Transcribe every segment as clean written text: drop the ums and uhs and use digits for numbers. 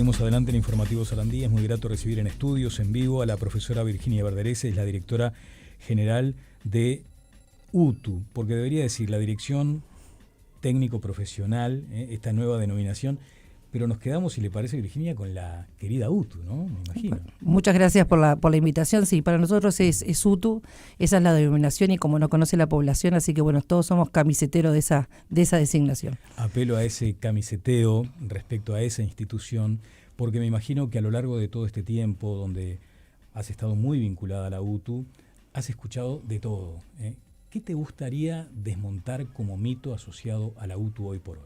Seguimos adelante en Informativo Sarandí. Es muy grato recibir en estudios, en vivo, a la profesora Virginia Verderese, es la directora general de UTU, porque debería decir la Dirección Técnico Profesional, esta nueva denominación, pero nos quedamos, si le parece, Virginia, con la querida UTU, ¿no? Me imagino. Muchas gracias por la invitación. Sí, para nosotros es UTU, esa es la denominación y como no conoce la población, así que bueno, todos somos camiseteros de esa designación. Apelo a ese camiseteo respecto a esa institución, porque me imagino que a lo largo de todo este tiempo, donde has estado muy vinculada a la UTU, has escuchado de todo, ¿eh? ¿Qué te gustaría desmontar como mito asociado a la UTU hoy por hoy?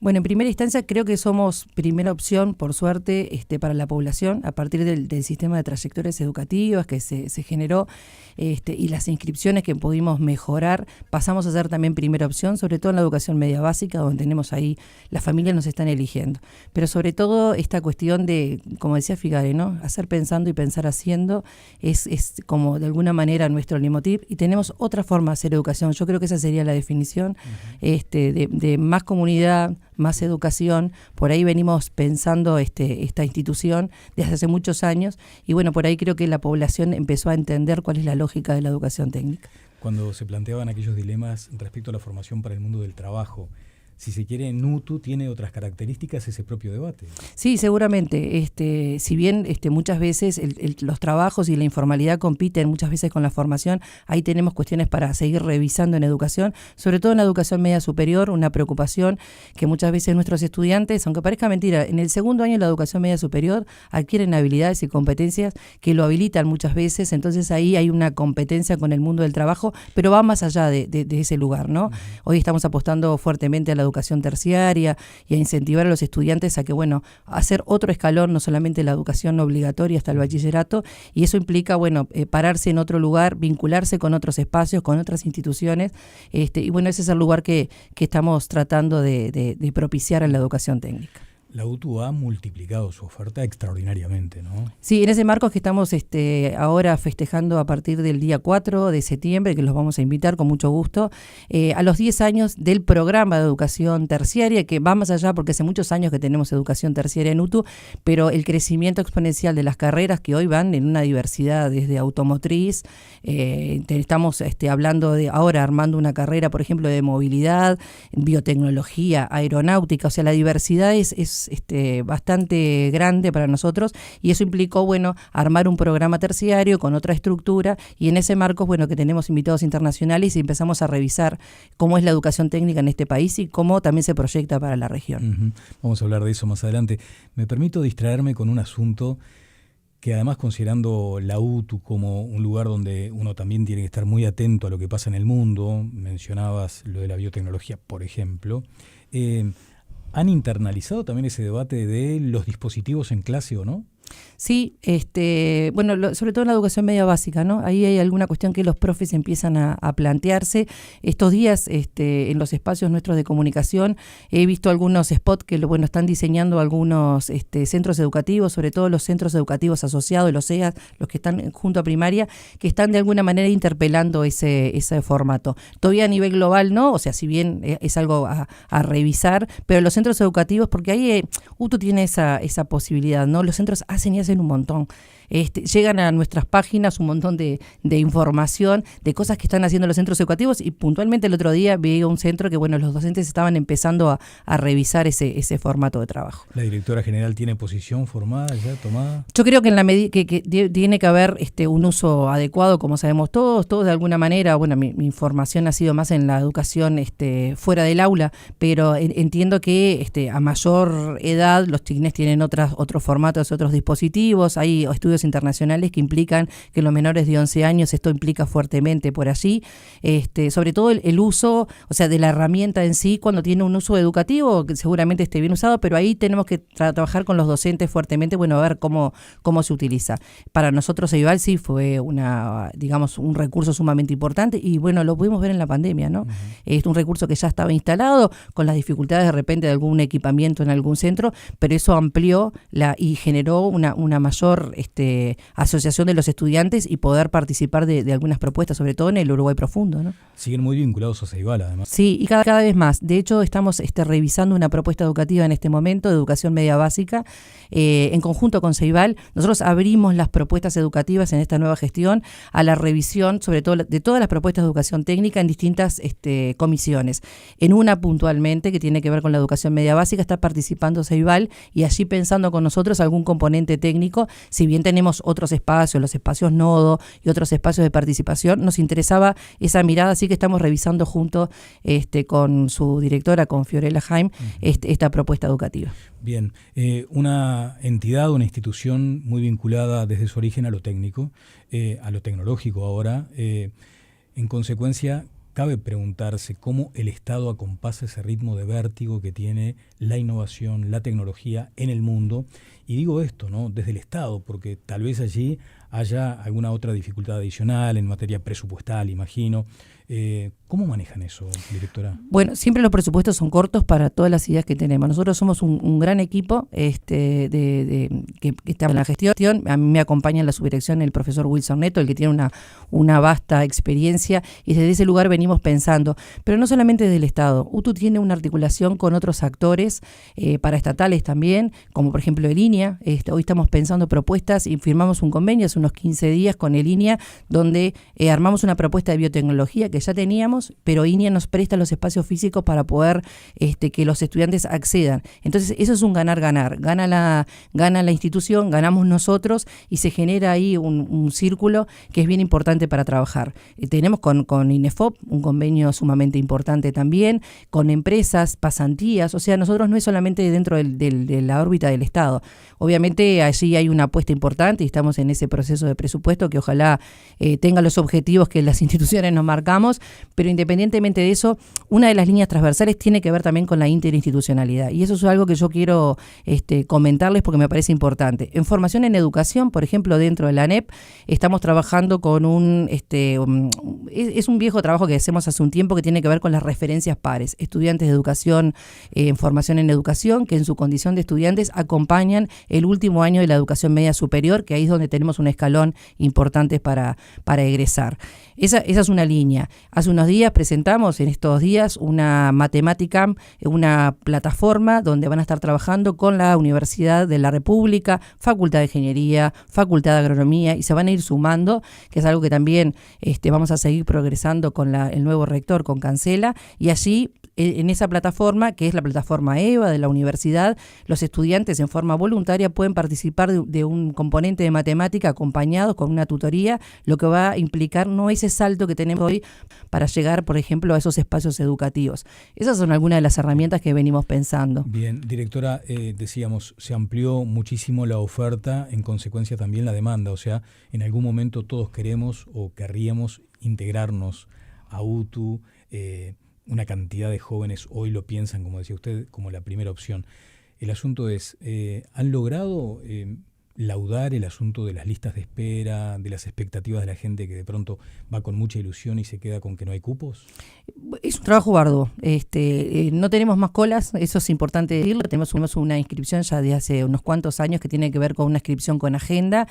Bueno, en primera instancia creo que somos primera opción, por suerte, para la población, a partir del sistema de trayectorias educativas que se generó y las inscripciones que pudimos mejorar, pasamos a ser también primera opción, sobre todo en la educación media básica, donde tenemos ahí, las familias nos están eligiendo. Pero sobre todo esta cuestión de, como decía Figare, ¿no? Hacer pensando y pensar haciendo es como de alguna manera nuestro leitmotiv, y tenemos otra forma de hacer educación. Yo creo que esa sería la definición de más comunidad, más educación. Por ahí venimos pensando esta institución desde hace muchos años y bueno, por ahí creo que la población empezó a entender cuál es la lógica de la educación técnica. Cuando se planteaban aquellos dilemas respecto a la formación para el mundo del trabajo, si se quiere, en UTU tiene otras características ese propio debate. Sí, seguramente. Si bien muchas veces los trabajos y la informalidad compiten muchas veces con la formación, ahí tenemos cuestiones para seguir revisando en educación, sobre todo en la educación media superior, una preocupación que muchas veces nuestros estudiantes, aunque parezca mentira, en el segundo año de la educación media superior adquieren habilidades y competencias que lo habilitan muchas veces, entonces ahí hay una competencia con el mundo del trabajo, pero va más allá de ese lugar, ¿no? Hoy estamos apostando fuertemente a la educación terciaria y a incentivar a los estudiantes a que, bueno, hacer otro escalón, no solamente la educación obligatoria hasta el bachillerato, y eso implica, bueno, pararse en otro lugar, vincularse con otros espacios, con otras instituciones, y bueno, ese es el lugar que estamos tratando de propiciar en la educación técnica. La UTU ha multiplicado su oferta extraordinariamente, ¿no? Sí, en ese marco es que estamos ahora festejando a partir del día 4 de septiembre, que los vamos a invitar con mucho gusto, a los 10 años del programa de educación terciaria, que va más allá porque hace muchos años que tenemos educación terciaria en UTU, pero el crecimiento exponencial de las carreras que hoy van en una diversidad desde automotriz, estamos hablando de ahora armando una carrera, por ejemplo, de movilidad, biotecnología, aeronáutica, o sea, la diversidad es bastante grande para nosotros y eso implicó, bueno, armar un programa terciario con otra estructura y en ese marco, bueno, que tenemos invitados internacionales y empezamos a revisar cómo es la educación técnica en este país y cómo también se proyecta para la región. Vamos a hablar de eso más adelante. Me permito distraerme con un asunto que además, considerando la UTU como un lugar donde uno también tiene que estar muy atento a lo que pasa en el mundo, mencionabas lo de la biotecnología, por ejemplo, ¿han internalizado también ese debate de los dispositivos en clase o no? Sí, bueno, sobre todo en la educación media básica, ¿no? Ahí hay alguna cuestión que los profes empiezan a plantearse. Estos días, en los espacios nuestros de comunicación, he visto algunos spots que, bueno, están diseñando algunos centros educativos, sobre todo los centros educativos asociados, los EAS, los que están junto a primaria, que están de alguna manera interpelando ese formato. Todavía a nivel global no, o sea, si bien es algo a revisar, pero los centros educativos, porque ahí UTU tiene esa posibilidad, ¿no? Los centros hacen y hacen un montón. Llegan a nuestras páginas un montón de información, de cosas que están haciendo los centros educativos y puntualmente el otro día vi un centro que, bueno, los docentes estaban empezando a revisar ese formato de trabajo. ¿La directora general tiene posición formada ya, tomada? Yo creo que en la medida que tiene que haber un uso adecuado, como sabemos todos de alguna manera. Bueno, mi información ha sido más en la educación fuera del aula, pero entiendo que a mayor edad los chiquines tienen otros formatos, otros dispositivos, hay estudios internacionales que implican que en los menores de 11 años esto implica fuertemente por allí, sobre todo el uso, o sea, de la herramienta en sí cuando tiene un uso educativo, que seguramente esté bien usado, pero ahí tenemos que trabajar con los docentes fuertemente, bueno, a ver cómo se utiliza. Para nosotros Eival sí fue un recurso sumamente importante y bueno, lo pudimos ver en la pandemia, ¿no? Es un recurso que ya estaba instalado, con las dificultades de repente de algún equipamiento en algún centro, pero eso amplió y generó una una mayor asociación de los estudiantes y poder participar de algunas propuestas, sobre todo en el Uruguay profundo, ¿no? Siguen muy vinculados a Ceibal, además. Sí, y cada vez más. De hecho, estamos revisando una propuesta educativa en este momento de educación media básica. En conjunto con Ceibal, nosotros abrimos las propuestas educativas en esta nueva gestión a la revisión, sobre todo de todas las propuestas de educación técnica en distintas comisiones. En una puntualmente, que tiene que ver con la educación media básica, está participando Ceibal y allí pensando con nosotros algún componente técnico. Si bien tenemos otros espacios, los espacios nodo y otros espacios de participación, nos interesaba esa mirada, así que estamos revisando junto con su directora, con Fiorella Jaime, esta propuesta educativa. Bien, una entidad, una institución muy vinculada desde su origen a lo técnico, a lo tecnológico ahora. En consecuencia, cabe preguntarse cómo el Estado acompasa ese ritmo de vértigo que tiene la innovación, la tecnología en el mundo. Y digo esto, ¿no?, desde el Estado, porque tal vez allí haya alguna otra dificultad adicional en materia presupuestal, imagino. ¿Cómo manejan eso, directora? Bueno, siempre los presupuestos son cortos para todas las ideas que tenemos. Nosotros somos un gran equipo que está en la gestión. A mí me acompaña en la subdirección el profesor Wilson Neto, el que tiene una vasta experiencia, y desde ese lugar venimos pensando. Pero no solamente desde el Estado. UTU tiene una articulación con otros actores paraestatales también, como por ejemplo el INEA. Hoy estamos pensando propuestas y firmamos un convenio hace unos 15 días con el INEA, donde armamos una propuesta de biotecnología que ya teníamos, pero INEA nos presta los espacios físicos para poder que los estudiantes accedan. Entonces eso es un ganar-ganar. Gana la institución, ganamos nosotros y se genera ahí un círculo que es bien importante para trabajar. Tenemos con INEFOP un convenio sumamente importante también, con empresas, pasantías, o sea, nosotros no es solamente dentro de la órbita del Estado. Obviamente allí hay una apuesta importante y estamos en ese proceso de presupuesto que ojalá tenga los objetivos que las instituciones nos marcamos, pero independientemente de eso, una de las líneas transversales tiene que ver también con la interinstitucionalidad, y eso es algo que yo quiero comentarles porque me parece importante. En formación en educación, por ejemplo, dentro de la ANEP, estamos trabajando con es un viejo trabajo que hacemos hace un tiempo que tiene que ver con las referencias pares, estudiantes de educación en formación en educación, que en su condición de estudiantes acompañan el último año de la educación media superior, que ahí es donde tenemos un escalón importante para egresar. Esa es una línea. Hace unos días presentamos, en estos días, una matemática, una plataforma donde van a estar trabajando con la Universidad de la República, Facultad de Ingeniería, Facultad de Agronomía, y se van a ir sumando, que es algo que también vamos a seguir progresando con el nuevo rector, con Cancela, y allí en esa plataforma, que es la plataforma EVA de la universidad, los estudiantes en forma voluntaria pueden participar de un componente de matemática acompañado con una tutoría, lo que va a implicar no ese salto que tenemos hoy para llegar, por ejemplo, a esos espacios educativos. Esas son algunas de las herramientas que venimos pensando. Bien, directora, decíamos, se amplió muchísimo la oferta, en consecuencia también la demanda, o sea, en algún momento todos queremos o querríamos integrarnos a UTU. Una cantidad de jóvenes hoy lo piensan, como decía usted, como la primera opción. El asunto es, ¿han logrado laudar el asunto de las listas de espera, de las expectativas de la gente que de pronto va con mucha ilusión y se queda con que no hay cupos? Es un trabajo arduo. No tenemos más colas, eso es importante decirlo. Tenemos una inscripción ya de hace unos cuantos años que tiene que ver con una inscripción con agenda,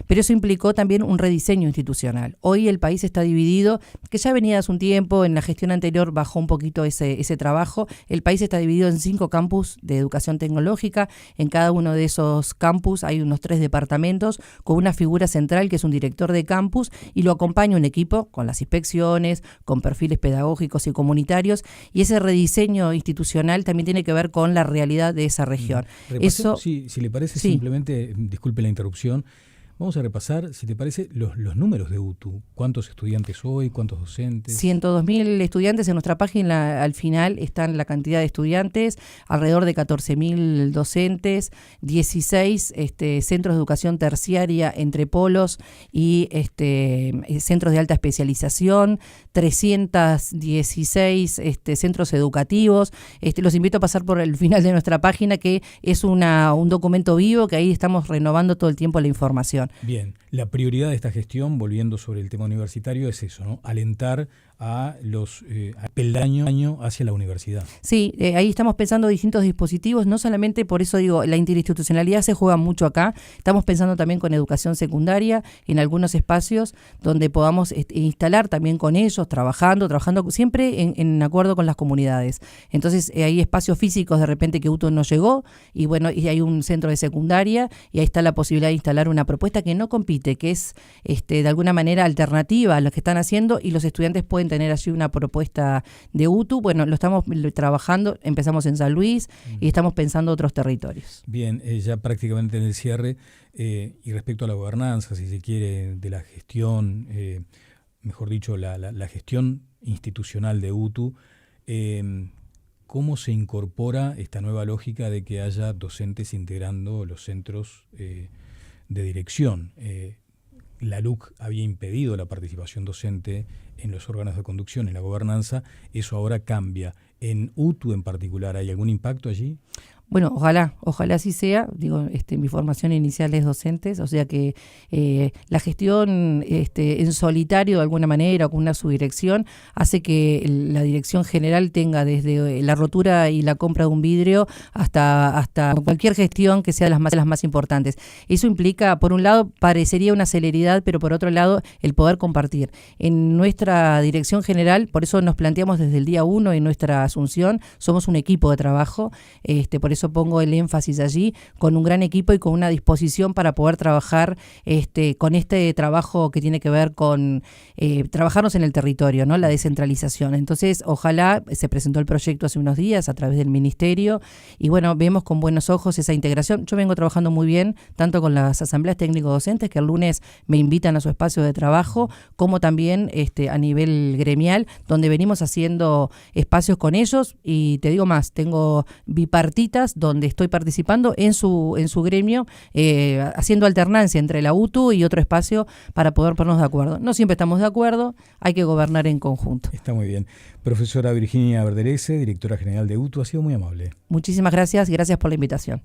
pero eso implicó también un rediseño institucional. Hoy el país está dividido, que ya venía hace un tiempo, en la gestión anterior bajó un poquito ese trabajo. El país está dividido en 5 campus de educación tecnológica. En cada uno de esos campus hay unos 3 departamentos con una figura central que es un director de campus, y lo acompaña un equipo con las inspecciones, con perfiles pedagógicos y comunitarios, y ese rediseño institucional también tiene que ver con la realidad de esa región. Eso, si le parece, sí. Simplemente, disculpe la interrupción, vamos a repasar, si te parece, los números de UTU. ¿Cuántos estudiantes hoy? ¿Cuántos docentes? 102.000 estudiantes. En nuestra página al final están la cantidad de estudiantes, alrededor de 14.000 docentes, 16 centros de educación terciaria entre polos y centros de alta especialización, 316 centros educativos. Los invito a pasar por el final de nuestra página, que es un documento vivo, que ahí estamos renovando todo el tiempo la información. Bien, la prioridad de esta gestión, volviendo sobre el tema universitario, es eso, ¿no? Alentar a los peldaño hacia la universidad. Sí, ahí estamos pensando distintos dispositivos, no solamente, por eso digo, la interinstitucionalidad se juega mucho acá, estamos pensando también con educación secundaria, en algunos espacios donde podamos instalar también con ellos, trabajando siempre en acuerdo con las comunidades. Entonces hay espacios físicos de repente que UTU no llegó, y bueno, y hay un centro de secundaria, y ahí está la posibilidad de instalar una propuesta que no compite, que es de alguna manera alternativa a lo que están haciendo, y los estudiantes pueden tener allí una propuesta de UTU. Bueno, lo estamos trabajando, empezamos en San Luis y estamos pensando otros territorios. Bien, ya prácticamente en el cierre, y respecto a la gobernanza, si se quiere, de la gestión, mejor dicho, la gestión institucional de UTU, ¿cómo se incorpora esta nueva lógica de que haya docentes integrando los centros de dirección? La LUC había impedido la participación docente en los órganos de conducción, en la gobernanza. Eso ahora cambia. En UTU en particular, ¿hay algún impacto allí? Bueno, ojalá así sea. Digo, mi formación inicial es docentes, o sea que la gestión en solitario de alguna manera o con una subdirección hace que la dirección general tenga desde la rotura y la compra de un vidrio hasta cualquier gestión que sea de las más importantes. Eso implica, por un lado, parecería una celeridad, pero por otro lado, el poder compartir. En nuestra dirección general, por eso nos planteamos desde el día 1 en nuestra asunción, somos un equipo de trabajo, por eso pongo el énfasis allí, con un gran equipo y con una disposición para poder trabajar con este trabajo que tiene que ver con trabajarnos en el territorio, ¿no? La descentralización. Entonces, ojalá, se presentó el proyecto hace unos días a través del Ministerio y bueno, vemos con buenos ojos esa integración. Yo vengo trabajando muy bien, tanto con las asambleas técnico-docentes, que el lunes me invitan a su espacio de trabajo, como también a nivel gremial, donde venimos haciendo espacios con ellos, y te digo más, tengo bipartitas donde estoy participando en su gremio, haciendo alternancia entre la UTU y otro espacio para poder ponernos de acuerdo. No siempre estamos de acuerdo, hay que gobernar en conjunto. Está muy bien. Profesora Virginia Verderese, directora general de UTU, ha sido muy amable. Muchísimas gracias por la invitación.